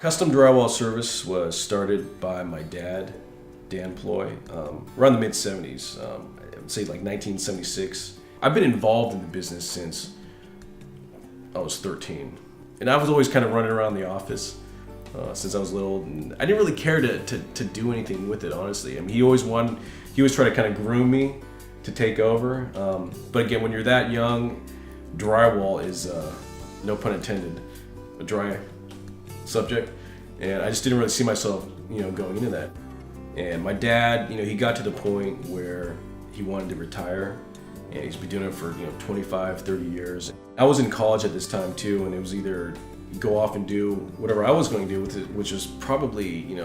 Custom drywall service was started by my dad, Dan Ploy, around the mid-70s, I would say like 1976. I've been involved in the business since I was 13. And I was always kind of running around the office since I was little. And I didn't really care to do anything with it, honestly. I mean, he always tried to kind of groom me to take over. But again, when you're that young, drywall is, no pun intended, a dry subject. And I just didn't really see myself, going into that. And my dad, he got to the point where he wanted to retire, and he's been doing it for 25, 30 years. I was in college at this time too, and it was either go off and do whatever I was going to do with it, which was probably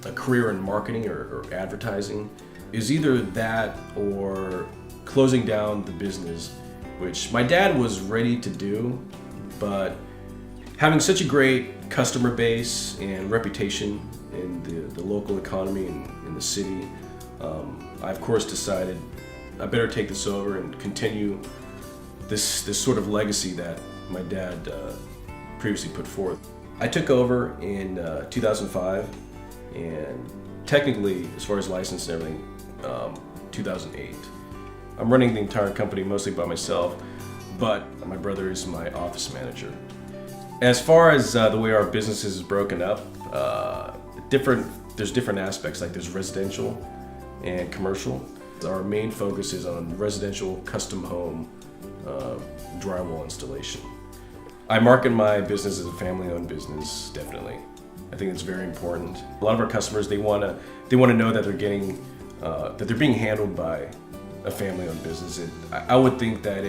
a career in marketing or advertising. It was either that or closing down the business, which my dad was ready to do, but having such a great customer base and reputation in the local economy and in the city, I of course decided I better take this over and continue this sort of legacy that my dad previously put forth. I took over in 2005, and technically, as far as license and everything, 2008. I'm running the entire company mostly by myself, but my brother is my office manager. As far as the way our business is broken up, there's different aspects, like there's residential and commercial. Our main focus is on residential custom home drywall installation. I market my business as a family-owned business, definitely. I think it's very important. A lot of our customers, they want to know that they're getting that they're being handled by a family-owned business. I would think that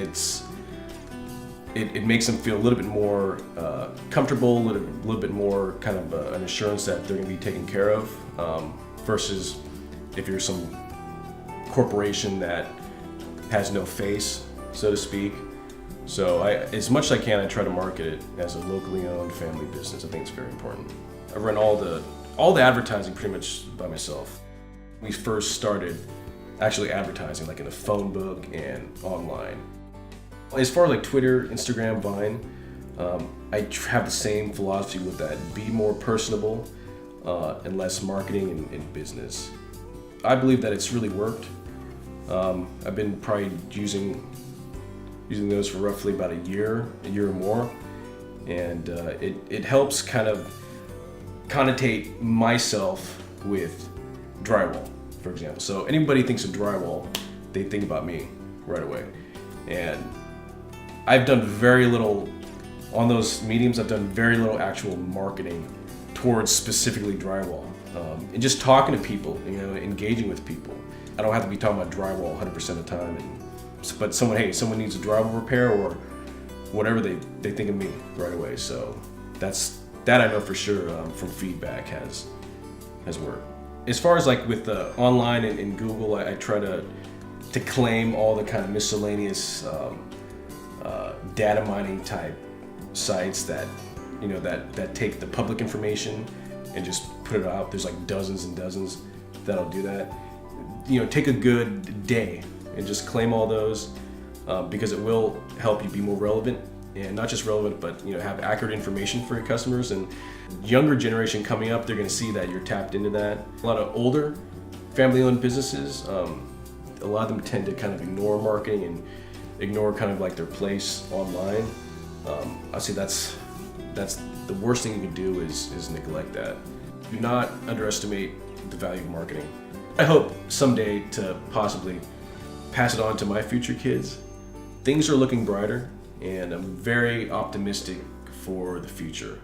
it makes them feel a little bit more comfortable, a little bit more kind of an assurance that they're going to be taken care of, versus if you're some corporation that has no face, so to speak. So as much as I can, I try to market it as a locally owned family business. I think it's very important. I run all the advertising pretty much by myself. We first started actually advertising like in a phone book and online. As far as like Twitter, Instagram, Vine, I have the same philosophy with that. Be more personable and less marketing and business. I believe that it's really worked. I've been probably using those for roughly about a year or more, and it helps kind of connotate myself with drywall, for example. So anybody thinks of drywall, they think about me right away. And I've done very little on those mediums. I've done very little actual marketing towards specifically drywall, and just talking to people, engaging with people. I don't have to be talking about drywall 100% of the time, but someone needs a drywall repair or whatever, they think of me right away. So that I know for sure from feedback has worked. As far as like with the online and Google, I try to claim all the kind of miscellaneous data mining type sites that that take the public information and just put it out. There's like dozens and dozens that'll do that. Take a good day and just claim all those, because it will help you be more relevant, and not just relevant, but have accurate information for your customers. And younger generation coming up, they're going to see that you're tapped into that. A lot of older family-owned businesses, a lot of them tend to kind of ignore marketing and ignore kind of like their place online. I say that's the worst thing you can do is neglect that. Do not underestimate the value of marketing. I hope someday to possibly pass it on to my future kids. Things are looking brighter, and I'm very optimistic for the future.